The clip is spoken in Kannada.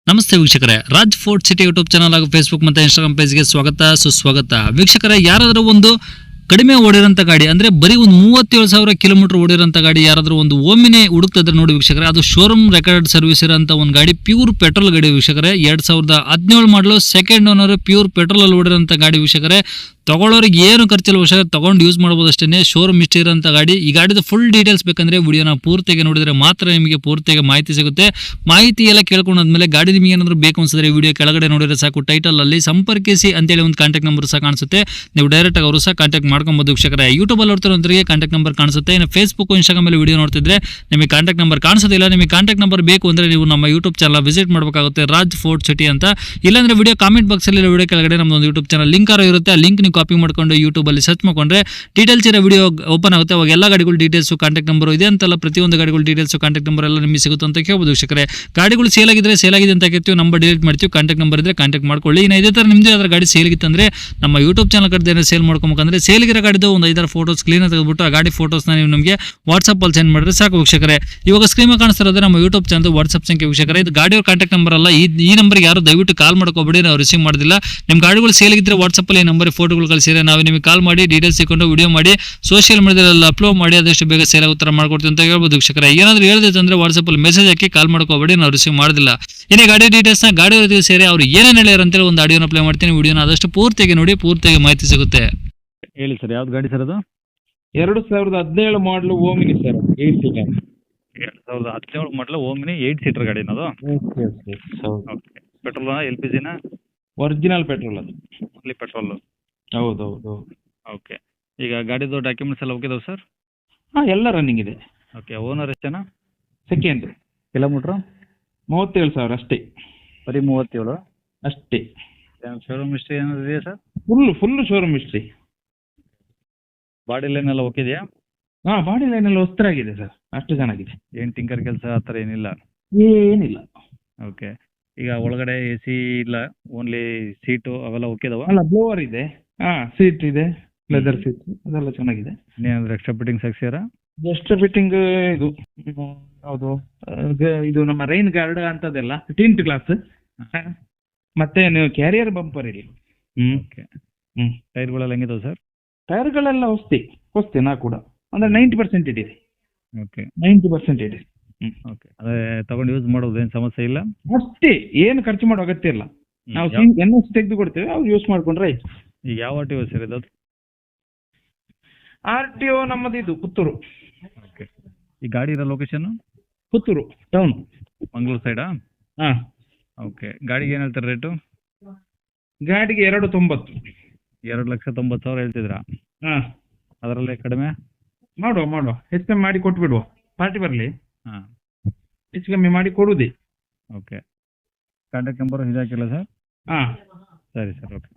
ನಮಸ್ತೆ ವೀಕ್ಷಕರೇ, Raj fort city YouTube channel ಹಾಗೂ ಫೇಸ್ಬುಕ್ ಮತ್ತು ಇನ್ಸ್ಟಾಗ್ರಾಮ್ ಪೇಜ್ಗೆ ಸ್ವಾಗತ ಸುಸ್ವಾಗತ. ವೀಕ್ಷಕರೇ, ಯಾರಾದರೂ ಒಂದು ಕಡಿಮೆ ಓಡಿರೋಂಥ ಗಾಡಿ ಅಂದರೆ ಬರೀ ಒಂದು 37,000 ಕಿಲೋಮೀಟರ್ ಓಡಿರೋಂಥ ಗಾಡಿ ಯಾರಾದರೂ ಒಂದು ಓಮಿನೇ ಹುಡುಕ್ತಿದ್ರೆ ನೋಡಿ ವೀಕ್ಷಕರೇ, ಅದು ಶೋರೂಮ್ ರೆಕಾರ್ಡ್ ಸರ್ವಿಸ್ ಇರೋಂಥ ಒಂದು ಗಾಡಿ, ಪ್ಯೂರ್ ಪೆಟ್ರೋಲ್ ಗಾಡಿ ವೀಕ್ಷಕರೇ. 2017 ಮಾಡಲು ಸೆಕೆಂಡ್ ಓನರ್, ಪ್ಯೂರ್ ಪೆಟ್ರೋಲಲ್ಲಿ ಓಡಿರೋಂಥ ಗಾಡಿ ವೀಕ್ಷಕರೇ. ತಗೊಳ್ಳೋರಿಗೆ ಏನು ಖರ್ಚಿಲ್ಲ ವೀಕ್ಷಕರೇ, ತೊಗೊಂಡು ಯೂಸ್ ಮಾಡ್ಬೋದು ಅಷ್ಟೇ. ಶೋರೂಮ್ ಇಷ್ಟ ಇರೋಂಥ ಗಾಡಿ. ಈ ಗಾಡಿದು ಫುಲ್ ಡೀಟೇಲ್ಸ್ ಬೇಕಂದರೆ ವಿಡಿಯೋನ ಪೂರ್ತಿಯಾಗಿ ನೋಡಿದರೆ ಮಾತ್ರ ನಿಮಗೆ ಪೂರ್ತಿಯಾಗಿ ಮಾಹಿತಿ ಸಿಗುತ್ತೆ. ಮಾಹಿತಿ ಎಲ್ಲ ಕೇಳ್ಕೊಂಡಾದ್ಮೇಲೆ ಗಾಡಿ ನಿಮಗೆ ಏನಾದರೂ ಬೇಕು ಅನ್ಸಿದ್ರೆ ವಿಡಿಯೋ ಕೆಳಗಡೆ ನೋಡಿದ್ರೆ ಸಾಕು, ಟೈಟಲಲ್ಲಿ ಸಂಪರ್ಕಿಸಿ ಅಂತೇಳಿ ಒಂದು ಕಾಂಟ್ಯಾಕ್ಟ್ ನಂಬರ್ ಸಹ ಕಾಣಿಸುತ್ತೆ. ನೀವು ಡೈರೆಕ್ಟಾಗಿ ಅವರು ಸಹ ಕಾಂಟ್ಯಾಕ್ಟ್ ಮಾಡ್ಕೊಬೋದು ವೀಕ್ಷಕರೇ. ಯೂಟ್ಯೂಬಲ್ಲಿ ನೋಡ್ತಿರೋರಿಗೆ ಕಾಂಟ್ಯಾಕ್ಟ್ ನಂಬರ್ ಕಾಣಿಸುತ್ತೆ. ಇನ್ನು ಫೇಸ್ಬುಕ್, ಇನ್ಸ್ಟಾಗ್ರಾಮಲ್ಲಿ ವಿಡಿಯೋ ನೋಡ್ತಿದ್ರೆ ನಿಮಗೆ ಕಾಂಟ್ಯಾಕ್ಟ್ ನಂಬರ್ ಕಾಣಿಸೋದಿಲ್ಲ. ನಿಮಗೆ ಕಾಂಟ್ಯಾಕ್ಟ್ ನಂಬರ್ ಬೇಕು ಅಂದರೆ ನೀವು ನಮ್ಮ ಯೂಟ್ಯೂಬ್ ಚಾನಲ್ ವಿಸಿಟ್ ಮಾಡಬೇಕಾಗುತ್ತೆ, ರಾಜ್ ಫೋರ್ಟ್ ಸಿಟಿ ಅಂತ. ಇಲ್ಲಾಂದರೆ ವಿಡಿಯೋ ಕಾಮೆಂಟ್ ಬಾಕ್ಸಲ್ಲಿ ವಿಡಿಯೋ ಕೆಳಗಡೆ ನಮ್ಮದೊಂದು ಯೂಟ್ಯೂಬ್ ಚಾನಲ್ ಲಿಂಕ್ ಇರುತ್ತೆ. ಆ ಲಿಂಕ್ ನೀವು ಕಾಪಿ ಮಾಡ್ಕೊಂಡು ಯೂಟ್ಯೂಬಲ್ಲಿ ಸರ್ಚ್ ಮಾಡ್ಕೊಂಡ್ರೆ ಡೀಟೇಲ್ಸ್ ಇರೋ ವಿಡಿಯೋ ಓಪನ್ ಆಗುತ್ತೆ. ಅವಾಗ ಎಲ್ಲ ಗಾಡಿಗಳು ಡೀಟೇಲ್ಸು, ಕಾಂಟ್ಯಾಕ್ಟ್ ನಂಬರ್ ಇದೆ ಅಂತಲ್ಲ, ಪ್ರತಿಯೊಂದು ಗಾಡಿಗಳು ಡೀಟೇಲ್ಸು, ಕಾಂಟ್ಯಾಕ್ಟ್ ನಂಬರ್ ಎಲ್ಲ ನಿಮಗೆ ಸಿಗುತ್ತೆ ಅಂತ ಕೇಳ್ಬೋದು ವೀಕ್ಷಕರೇ. ಗಾಡಿಗಳು ಸೇಲ್ ಆಗಿದ್ರೆ ಸೇಲ್ ಆಗಿದೆ ಅಂತ ಕೇಳ್ತೀವಿ, ನಂಬರ್ ಡಿಲೀಟ್ ಮಾಡ್ತೀವಿ. ಕಾಂಟ್ಯಾಕ್ಟ್ ನಂಬರ್ ಇದ್ರೆ ಕಾಂಟ್ಯಾಕ್ಟ್ ಮಾಡ್ಕೊಳ್ಳಿ. ಇನ್ನು ಇದೇ ಥರ ನಿಮ್ಮದೇ ಅದರ ಗಾಡಿ ಸೇಲ್ ಆಗಿತ್ತಂದ್ರೆ ನಮ್ಮ ಯೂಟ್ಯೂಬ್ ಚಾನಲ್ ಕಡೆ ಸೇಲ್ ಮಾಡ್ಕೊಬೇಕಂದ್ರೆ ಸೇಲ್ಗಿರೋ ಗಾಡಿದು ಒಂದು 5-6 ಫೋಟೋಸ್ ಕ್ಲೀನ್ ತೆಗೆದುಬಿಟ್ಟು ಆ ಗಾಡಿ ಫೋಟೋಸ್ನ ನೀವು ನಮಗೆ ವಾಟ್ಸಪ್ಪಲ್ಲಿ ಸೆಂಡ್ ಮಾಡಿದ್ರೆ ಸಾಕು ವೀಕ್ಷಕರೇ. ಇವಾಗ ಸ್ಕ್ರೀನ್ ಕಾಣಿಸ್ತಿರೋದು ನಮ್ಮ ಯೂಟ್ಯೂಬ್ ಚಾನಲ್ ವಾಟ್ಸಪ್ ಸಂಖ್ಯೆ ವೀಕ್ಷಕರೇ. ಇದು ಗಾಡಿಯವ್ರ ಕಾಂಟ್ಯಾಕ್ಟ್ ನಂಬರ್ ಅಲ್ಲ. ಈ ನಂಬರ್ಗೆ ಯಾರು ದಯವಿಟ್ಟು ಕಾಲ್ ಮಾಡ್ಕೋಬೇಡಿ, ನಾವು ರಿಸೀವ್ ಮಾಡೋದಿಲ್ಲ. ನಿಮ್ಮ ಗಾಡಿಗಳು ಸೇಲ್ ಆಗಿದ್ರೆ ವಾಟ್ಸಪ್ಪಲ್ಲಿ ಈ ನಂಬರ್ ಫೋಟೋಗಳು ಕಳಿಸಿದ್ರೆ ನಾವು ನಿಮಗೆ ಕಾಲ್ ಮಾಡಿ ಡೀಟೇಲ್ಸ್ ಸಿಕ್ಕೊಂಡು ವಿಡಿಯೋ ಮಾಡಿ ಸೋಷಿಯಲ್ ಮೀಡಿಯಾದಲ್ಲಿ ಅಪ್ಲೋಡ್ ಮಾಡಿ ಆದಷ್ಟು ಬೇಗ ಸೇಲ್ ಆಗೋ ಥರ ಮಾಡ್ಕೊಡ್ತೀವಿ ಅಂತ ಹೇಳ್ಬೋದು ವೀಕ್ಷಕರೇ. ಏನಾದರೂ ಹೇಳಿದ್ರೆ ಅಂದರೆ ವಾಟ್ಸಪ್ಪಲ್ಲಿ ಮೆಸೇಜ್ ಹಾಕಿ ಕಾಲ್ ಮಾಡ್ಕೋಬೇಡಿ, ನಾವು ರಿಸೀವ್ ಮಾಡೋದಿಲ್ಲ. ಇನ್ನೇ ಗಾಡಿ ಡೀಟೇಲ್ಸ್ನ ಗಾಡಿಯವ್ರ ಜೊತೆ ಸೇರಿ ಅವ್ರು ಏನೇನು ಹೇಳ್ಯಾರ ಅಂತೇಳಿ ಒಂದು ಆಡಿಯೋನ ಪ್ಲೇ ಮಾಡ್ತೀನಿ. ವಿಡಿಯೋನ ಆದಷ್ಟು ಪೂರ್ತಿಯಾಗಿ ನೋಡಿ, ಪೂರ್ತಿಯಾಗಿ ಮಾಹಿತಿ ಸಿಗುತ್ತೆ. ಹೇಳಿ ಸರ್, ಯಾವ್ದು ಗಾಡಿ ಸರ್ ಅದು? 2017 ಮಾಡಲು ಓಮಿನಿ ಸರ್, 8 ಸೀಟರ್. 2017 ಮಾಡಲು ಓಮಿನಿ 8 ಸೀಟರ್ ಗಾಡಿನ ಅದು? ಓಕೆ. ಪೆಟ್ರೋಲ್ LPG ನ? ಒರಿಜಿನಲ್ ಪೆಟ್ರೋಲ್ ಅದು. ಅಲ್ಲಿ ಪೆಟ್ರೋಲ್? ಹೌದು. ಓಕೆ. ಈಗ ಗಾಡಿದು ಡಾಕ್ಯುಮೆಂಟ್ಸ್ ಎಲ್ಲ ಓಕೆ ಸರ್? ಹಾಂ, ಎಲ್ಲ ರನ್ನಿಂಗ್ ಇದೆ. ಓಕೆ. ಓನರ್ ಎಷ್ಟು ಜನ? ಸೆಕೆಂಡ್. ಕಿಲೋಮೀಟ್ರು? 37,000 ಅಷ್ಟೇ. ಬರೀ 37 ಅಷ್ಟೇ. ಶೋರೂಮ್ ಹಿಸ್ಟ್ರಿ ಏನಾದ್ರು ಇದೆಯಾ sir? Full showroom history. Body line ಎಲ್ಲ ಓಕೆ ಇದೆಯಾ? ಹಾಂ, ಬಾಡಿ ಲೈನ್ ಎಲ್ಲ ಹೊಸ್ತರಾಗಿದೆ ಸರ್, ಅಷ್ಟು ಚೆನ್ನಾಗಿದೆ. ಏನು ಟಿಂಕರ್ ಕೆಲಸ ಆ ಥರ ಏನಿಲ್ಲ? ಏನಿಲ್ಲ. ಓಕೆ. ಈಗ ಒಳಗಡೆ AC ಇಲ್ಲ, ಓನ್ಲಿ ಸೀಟು ಅವೆಲ್ಲ ಓಕೆ ಇದಾವ? ಅಲ್ಲ, ಬ್ಲೋವರ್ ಇದೆ. ಹಾಂ, ಸೀಟ್ ಇದೆ, ಲೆದರ್ ಸೀಟ್, ಅದೆಲ್ಲ ಚೆನ್ನಾಗಿದೆ. ಇನ್ನೇನಾದ್ರು ಎಕ್ಸ್ಟ್ರಾ ಫಿಟ್ಟಿಂಗ್ಸ್ ಹಾಕ್ಸಿರಾ? ಜಸ್ಟ್ ಫಿಟ್ಟಿಂಗ್ ಇದು ಹೌದು, ಇದು ನಮ್ಮ ರೈನ್ ಗಾರ್ಡ್ ಅಂತದೆಲ್ಲ ಟಿಂಟ್ ಗ್ಲಾಸ್, ಮತ್ತೆ ನೀವು ಕ್ಯಾರಿಯರ್ ಬಂಪರ್ ಇಲ್ಲಿ. ಓಕೆ. ಟೈರ್ಗಳೆಲ್ಲ ಹೆಂಗಿದಾವೆ ಸರ್? ಟೈರ್ಗಳೆಲ್ಲ ಹೊಸ್ತಿ ನಾ ಕೂಡ ಅಂದ್ರೆ 90% ಇದೆ. ಓಕೆ. 90% ಇದೆ. ಓಕೆ. ಅದೇ ತಗೊಂಡು ಯೂಸ್ ಮಾಡೋದು ಏನು ಸಮಸ್ಯೆ ಇಲ್ಲ? ಅಷ್ಟೇ, ಏನು ಖರ್ಚು ಮಾಡೋ ಅಗತ್ಯ ಇಲ್ಲ. ನಾವು NS ತೆಗೆದು ಕೊಡ್ತೇವೆ, ಅವ್ರು ಯೂಸ್ ಮಾಡ್ಕೊಂಡ್ರೆ ಆಯ್ತು. ಈಗ ಯಾವ RTO ಸರ್ ಇದು? RTO ನಮ್ಮದು ಇದು ಪುತ್ತೂರು. ಓಕೆ. ಈ ಗಾಡಿ ಇರೋ ಲೊಕೇಶನ್? ಪುತ್ತೂರು ಟೌನ್, ಮಂಗಳೂರು ಸೈಡಾ? ಹಾಂ. ಓಕೆ. ಗಾಡಿಗೆ ಏನು ಹೇಳ್ತಾರೆ ರೇಟು? ಗಾಡಿಗೆ 290. 2,90,000 ಹೇಳ್ತಿದ್ರಾ? ಹಾಂ. ಅದರಲ್ಲೇ ಕಡಿಮೆ ಮಾಡುವ ಹೆಚ್ಚು ಕಮ್ಮಿ ಮಾಡಿ ಕೊಟ್ಬಿಡುವ. ಪಾರ್ಟಿ ಬರಲಿ, ಹಾಂ, ಹೆಚ್ಚು ಕಮ್ಮಿ ಮಾಡಿ ಕೊಡುವುದೇ. ಓಕೆ. ಕಾಂಟ್ಯಾಕ್ಟ್ ನಂಬರ್ ಇದಾಕಿಲ್ಲ ಸರ್? ಹಾಂ, ಸರಿ ಸರ್. ಓಕೆ.